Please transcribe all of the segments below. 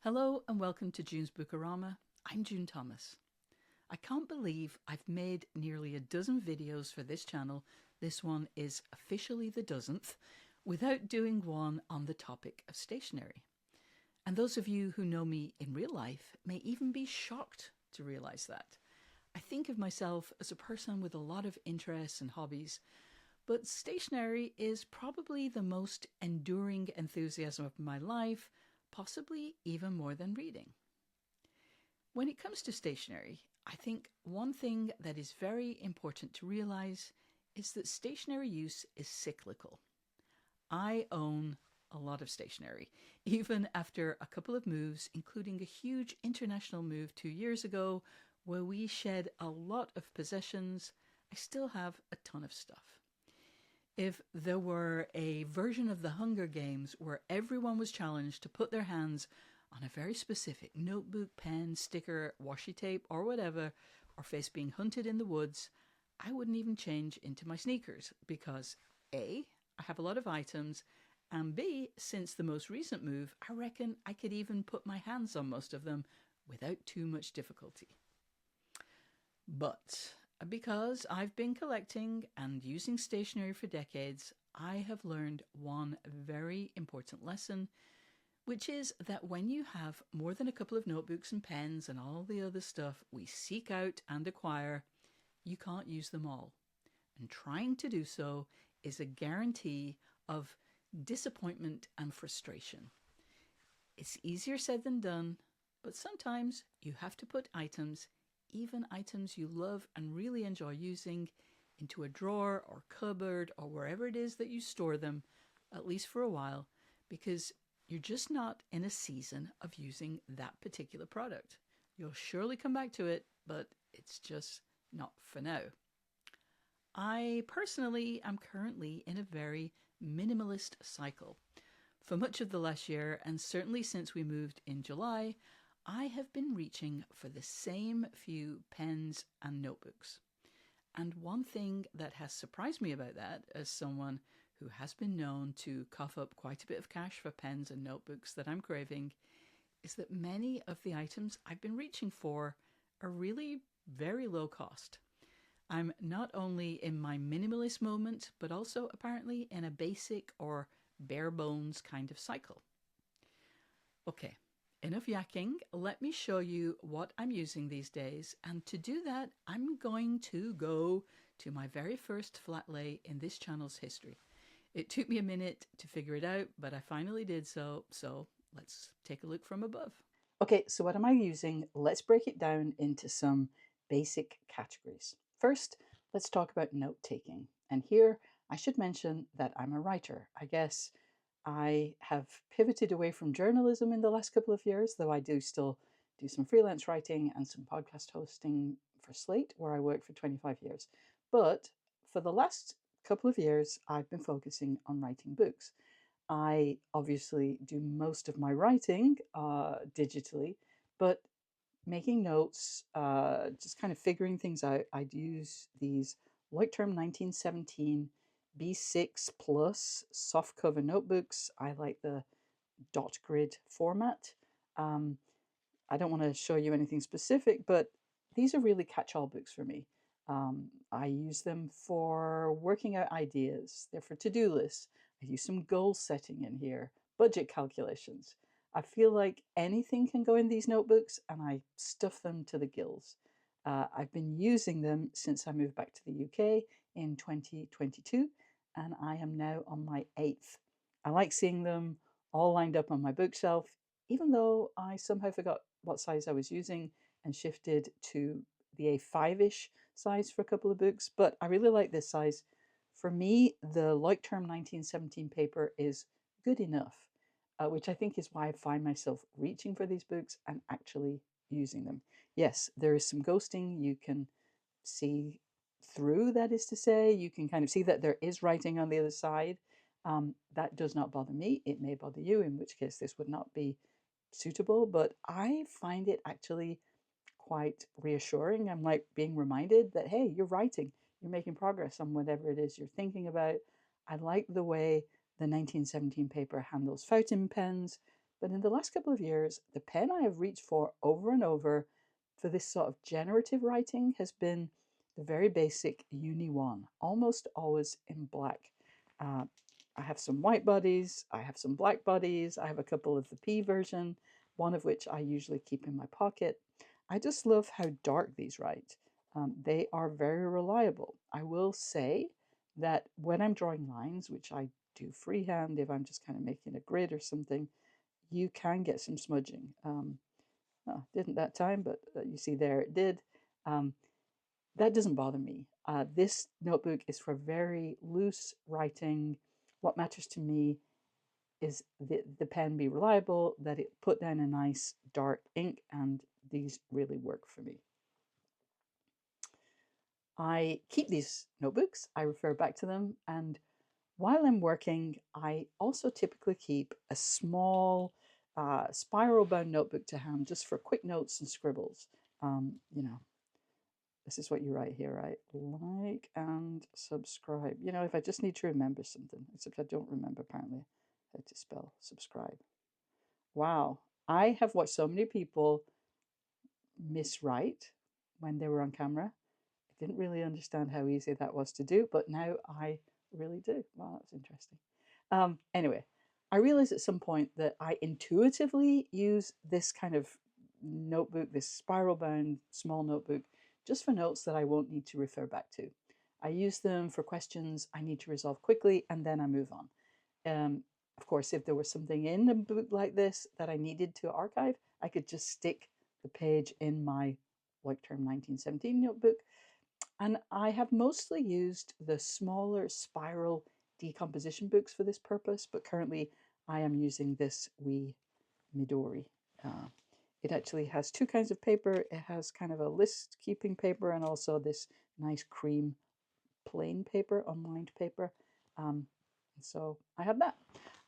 Hello and welcome to June's Bookorama. I'm June Thomas. I can't believe I've made nearly a dozen videos for this channel. This one is officially the dozenth, without doing one on the topic of stationery. And those of you who know me in real life may even be shocked to realize that. I think of myself as a person with a lot of interests and hobbies, but stationery is probably the most enduring enthusiasm of my life, possibly even more than reading. When it comes to stationery, I think one thing that is very important to realize is that stationery use is cyclical. I own a lot of stationery, even after a couple of moves, including a huge international move 2 years ago, where we shed a lot of possessions. I still have a ton of stuff. If there were a version of the Hunger Games where everyone was challenged to put their hands on a very specific notebook, pen, sticker, washi tape, or whatever, or face being hunted in the woods, I wouldn't even change into my sneakers because A, I have a lot of items, and B, since the most recent move, I reckon I could even put my hands on most of them without too much difficulty. But because I've been collecting and using stationery for decades, I have learned one very important lesson, which is that when you have more than a couple of notebooks and pens and all the other stuff we seek out and acquire, you can't use them all. And trying to do so is a guarantee of disappointment and frustration. It's easier said than done, but sometimes you have to put items, even items you love and really enjoy using, into a drawer or cupboard or wherever it is that you store them, at least for a while, because you're just not in a season of using that particular product. You'll surely come back to it, but it's just not for now. I personally am currently in a very minimalist cycle. For much of the last year, and certainly since we moved in July, I have been reaching for the same few pens and notebooks. And one thing that has surprised me about that, as someone who has been known to cough up quite a bit of cash for pens and notebooks that I'm craving, is that many of the items I've been reaching for are really very low cost. I'm not only in my minimalist moment, but also apparently in a basic or bare bones kind of cycle. Okay. Enough yakking, let me show you what I'm using these days, and to do that I'm going to go to my very first flat lay in this channel's history. It took me a minute to figure it out, but I finally did so let's take a look from above. Okay, so what am I using? Let's break it down into some basic categories. First, let's talk about note-taking. And here I should mention that I'm a writer. I guess I have pivoted away from journalism in the last couple of years, though I do still do some freelance writing and some podcast hosting for Slate, where I worked for 25 years. But for the last couple of years, I've been focusing on writing books. I obviously do most of my writing digitally, but making notes, just kind of figuring things out, I'd use these Leuchtturm 1917 B6 Plus soft cover notebooks. I like the dot grid format. I don't want to show you anything specific, but these are really catch-all books for me. I use them for working out ideas. They're for to-do lists. I use some goal setting in here, budget calculations. I feel like anything can go in these notebooks, and I stuff them to the gills. I've been using them since I moved back to the UK in 2022, and I am now on my 8th. I like seeing them all lined up on my bookshelf, even though I somehow forgot what size I was using and shifted to the A5-ish size for a couple of books, but I really like this size. For me, the Leuchtturm 1917 paper is good enough, which I think is why I find myself reaching for these books and actually using them. Yes, there is some ghosting. You can see through, that is to say. You can kind of see that there is writing on the other side. That does not bother me. It may bother you, in which case this would not be suitable, but I find it actually quite reassuring. I'm like being reminded that, hey, you're writing, you're making progress on whatever it is you're thinking about. I like the way the 1917 paper handles fountain pens, But in the last couple of years, the pen I have reached for over and over for this sort of generative writing has been the very basic Uni 1, almost always in black. Uh, I have some white bodies, I have some black bodies, I have a couple of the P version, one of which I usually keep in my pocket. I just love how dark these write. They are very reliable. I will say that when I'm drawing lines, which I do freehand if I'm just kind of making a grid or something, you can get some smudging. Oh, didn't that time, but you see there it did. Um, that doesn't bother me. This notebook is for very loose writing. What matters to me is the pen be reliable, that it put down a nice dark ink, and these really work for me. I keep these notebooks, I refer back to them, and while I'm working, I also typically keep a small spiral bound notebook to hand just for quick notes and scribbles. You know, this is what you write here, right? Like and subscribe. You know, if I just need to remember something, except I don't remember apparently how to spell subscribe. Wow. I have watched so many people miswrite when they were on camera. I didn't really understand how easy that was to do, but now I really do. Wow, that's interesting. Anyway, I realized at some point that I intuitively use this kind of notebook, this spiral bound small notebook, just for notes that I won't need to refer back to. I use them for questions I need to resolve quickly, and then I move on. Of course, if there was something in a book like this that I needed to archive, I could just stick the page in my Leuchtturm 1917 notebook. And I have mostly used the smaller spiral decomposition books for this purpose, but currently I am using this wee Midori. Uh, it actually has two kinds of paper. It has kind of a list keeping paper and also this nice cream plain paper, unlined paper. So I have that.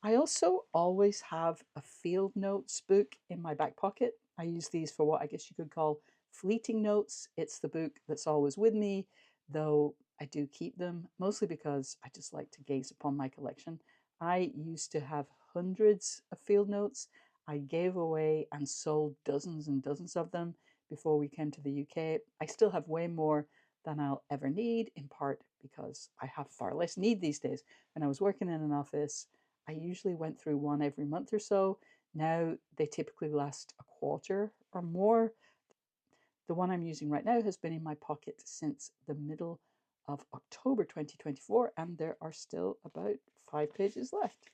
I also always have a field notes book in my back pocket. I use these for what I guess you could call fleeting notes. It's the book that's always with me, though I do keep them, mostly because I just like to gaze upon my collection. I used to have hundreds of field notes. I gave away and sold dozens and dozens of them before we came to the UK. I still have way more than I'll ever need, in part because I have far less need these days. When I was working in an office, I usually went through one every month or so. Now they typically last a quarter or more. The one I'm using right now has been in my pocket since the middle of October 2024, and there are still about 5 pages left.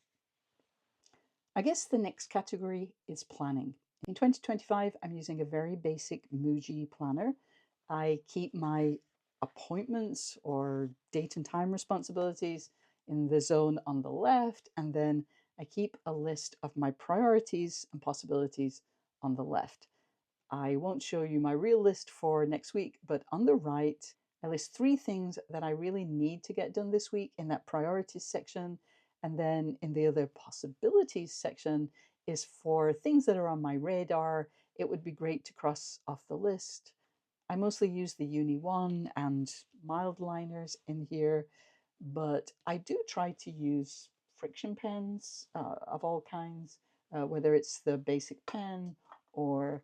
I guess the next category is planning. In 2025, I'm using a very basic MUJI planner. I keep my appointments or date and time responsibilities in the zone on the left, and then I keep a list of my priorities and possibilities on the left. I won't show you my real list for next week, but on the right, I list 3 things that I really need to get done this week in that priorities section. And then in the other possibilities section is for things that are on my radar. It would be great to cross off the list. I mostly use the Uni 1 and mild liners in here, but I do try to use friction pens of all kinds, whether it's the basic pen or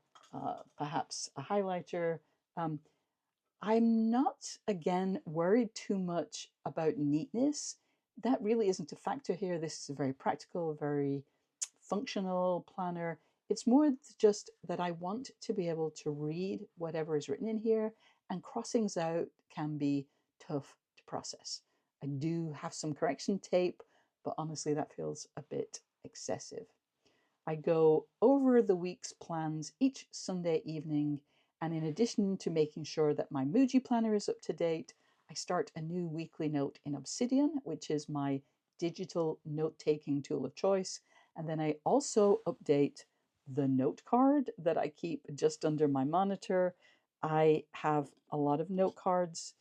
perhaps a highlighter. Um, I'm not, again, worried too much about neatness. That really isn't a factor here. This is a very practical, very functional planner. It's more just that I want to be able to read whatever is written in here, and crossings out can be tough to process. I do have some correction tape, but honestly, that feels a bit excessive. I go over the week's plans each Sunday evening, and in addition to making sure that my MUJI planner is up to date, I start a new weekly note in Obsidian, which is my digital note taking tool of choice. And then I also update the note card that I keep just under my monitor. I have a lot of note cards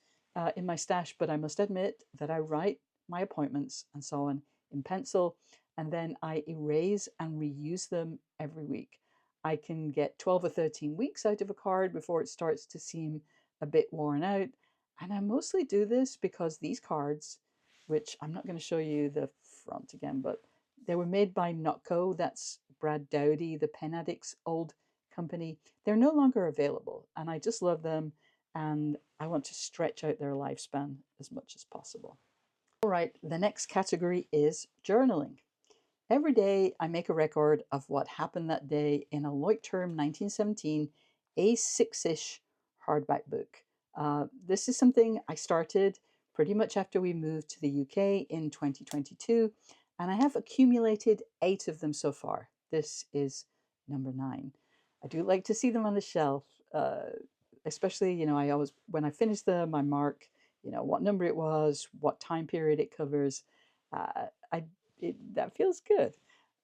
in my stash, but I must admit that I write my appointments and so on in pencil, and then I erase and reuse them every week. I can get 12 or 13 weeks out of a card before it starts to seem a bit worn out. And I mostly do this because these cards, which I'm not going to show you the front again, but they were made by Nockco. That's Brad Dowdy, the Pen Addict's old company. They're no longer available, and I just love them, and I want to stretch out their lifespan as much as possible. All right, the next category is journaling. Every day I make a record of what happened that day in a Leuchtturm 1917 A6-ish hardback book. This is something I started pretty much after we moved to the UK in 2022, and I have accumulated 8 of them so far. This is number 9. I do like to see them on the shelf, especially, I always, when I finish them, I mark, what number it was, what time period it covers. I that feels good.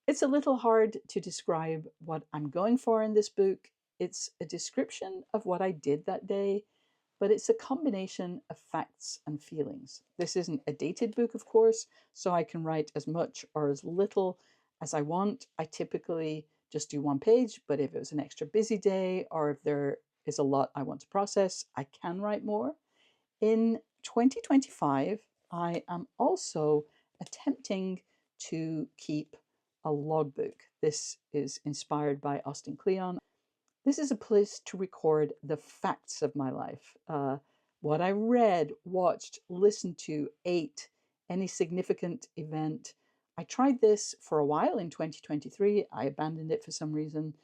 It's a little hard to describe what I'm going for in this book. It's a description of what I did that day, but it's a combination of facts and feelings. This isn't a dated book, of course, so I can write as much or as little as I want. I typically just do one page, but if it was an extra busy day or if there is a lot I want to process, I can write more. In 2025, I am also attempting to keep a logbook. This is inspired by Austin Kleon. This is a place to record the facts of my life. What I read, watched, listened to, ate, any significant event. I tried this for a while in 2023. I abandoned it for some reason.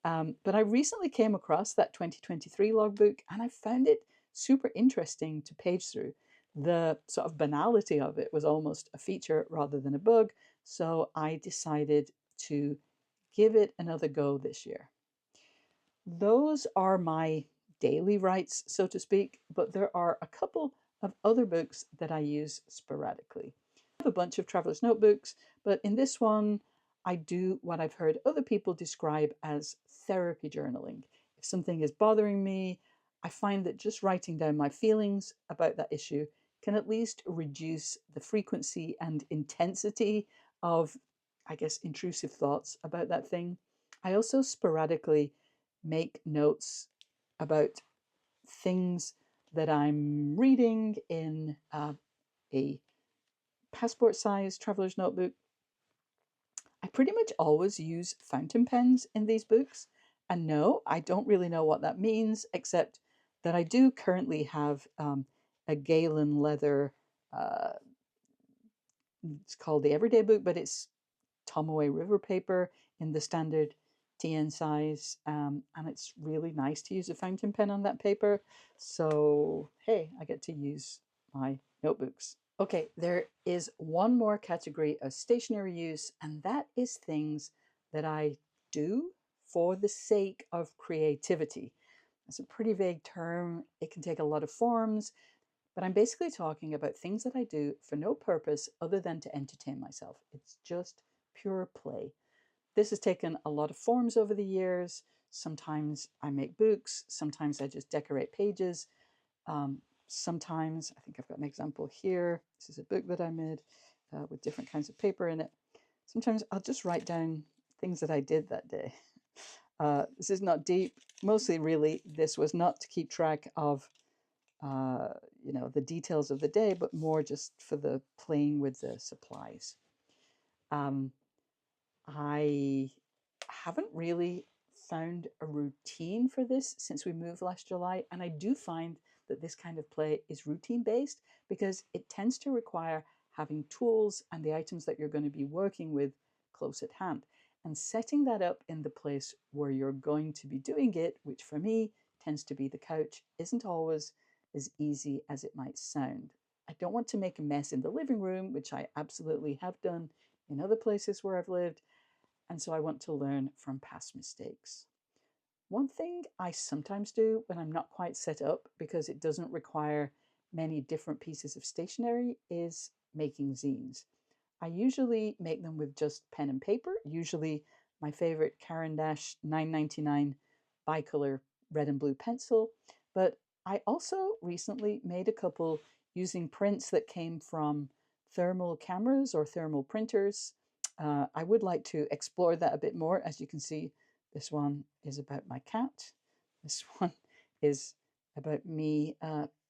But I recently came across that 2023 logbook and I found it super interesting to page through. The sort of banality of it was almost a feature rather than a bug. So I decided to give it another go this year. Those are my daily writes, so to speak, but there are a couple of other books that I use sporadically. I have a bunch of traveler's notebooks, but in this one, I do what I've heard other people describe as therapy journaling. If something is bothering me, I find that just writing down my feelings about that issue can at least reduce the frequency and intensity of, I guess, intrusive thoughts about that thing. I also sporadically make notes about things that I'm reading in a passport size traveler's notebook. I pretty much always use fountain pens in these books. And no, I don't really know what that means, except that I do currently have a Galen leather, uh, it's called the Everyday Book, but it's Tomaway River paper in the standard TN size, and it's really nice to use a fountain pen on that paper. So, hey, I get to use my notebooks. Okay, there is one more category of stationery use, and that is things that I do for the sake of creativity. It's a pretty vague term. It can take a lot of forms, but I'm basically talking about things that I do for no purpose other than to entertain myself. It's just pure play. This has taken a lot of forms over the years. Sometimes I make books, sometimes I just decorate pages. Sometimes, I think I've got an example here. This is a book that I made with different kinds of paper in it. Sometimes I'll just write down things that I did that day. This is not deep. Mostly, really, this was not to keep track of the details of the day, but more just for the playing with the supplies. I haven't really found a routine for this since we moved last July, and I do find that this kind of play is routine based because it tends to require having tools and the items that you're going to be working with close at hand. And setting that up in the place where you're going to be doing it, which for me tends to be the couch, isn't always as easy as it might sound. I don't want to make a mess in the living room, which I absolutely have done in other places where I've lived, and so I want to learn from past mistakes. One thing I sometimes do when I'm not quite set up, because it doesn't require many different pieces of stationery, is making zines. I usually make them with just pen and paper, usually my favorite Caran d'Ache 9.99 bicolor red and blue pencil, but I also recently made a couple using prints that came from thermal cameras or thermal printers. I would like to explore that a bit more. As you can see, this one is about my cat. This one is about me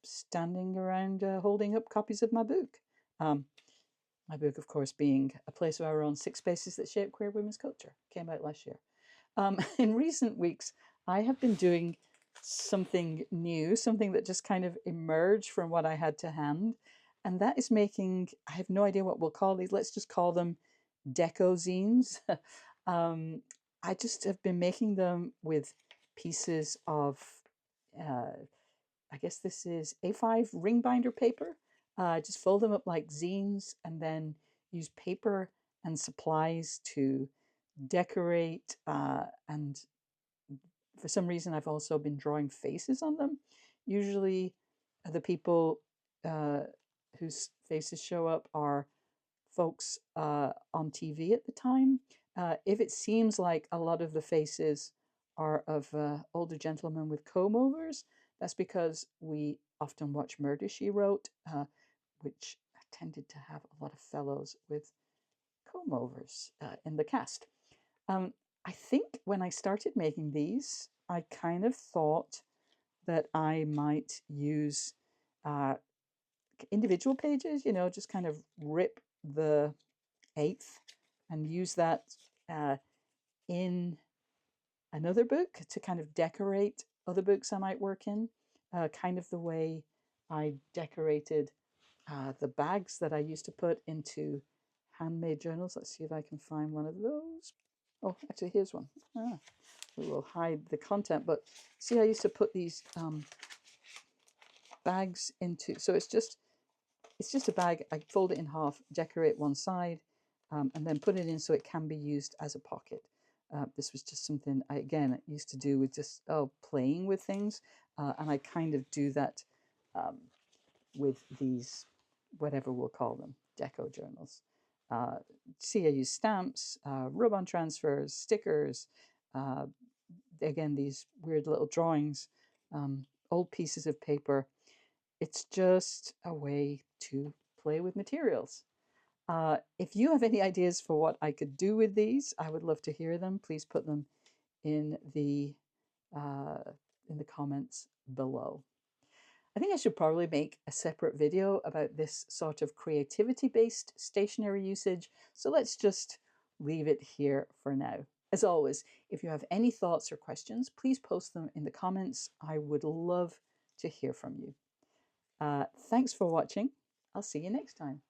standing around holding up copies of my book. My book, of course, being A Place of Our Own, Six Spaces That Shape Queer Women's Culture, came out last year. In recent weeks, I have been doing something new, something that just kind of emerged from what I had to hand. And that is making, I have no idea what we'll call these. Let's just call them deco zines. um, I just have been making them with pieces of, I guess this is A5 ring binder paper. Just fold them up like zines and then use paper and supplies to decorate. And for some reason, I've also been drawing faces on them. Usually, the people whose faces show up are folks on TV at the time. If it seems like a lot of the faces are of older gentlemen with comb overs, that's because we often watch Murder, She Wrote, which tended to have a lot of fellows with comb overs in the cast. Um, I think when I started making these, I kind of thought that I might use uh, individual pages, just kind of rip the eighth and use that uh, in another book to kind of decorate other books I might work in, kind of the way I decorated the bags that I used to put into handmade journals. Let's see if I can find one of those. Oh, actually, here's one. We will hide the content, but see, I used to put these bags into. So it's just a bag. I fold it in half, decorate one side, and then put it in so it can be used as a pocket. This was just something I again used to do with just playing with things, and I kind of do that with these, whatever we'll call them, deco journals. See, I use stamps, rub-on transfers, stickers, uh, again, these weird little drawings, old pieces of paper. It's just a way to play with materials. If you have any ideas for what I could do with these, I would love to hear them. Please put them in the uh, in the comments below. I think I should probably make a separate video about this sort of creativity-based stationery usage. So let's just leave it here for now. As always, if you have any thoughts or questions, please post them in the comments. I would love to hear from you. Thanks for watching. I'll see you next time.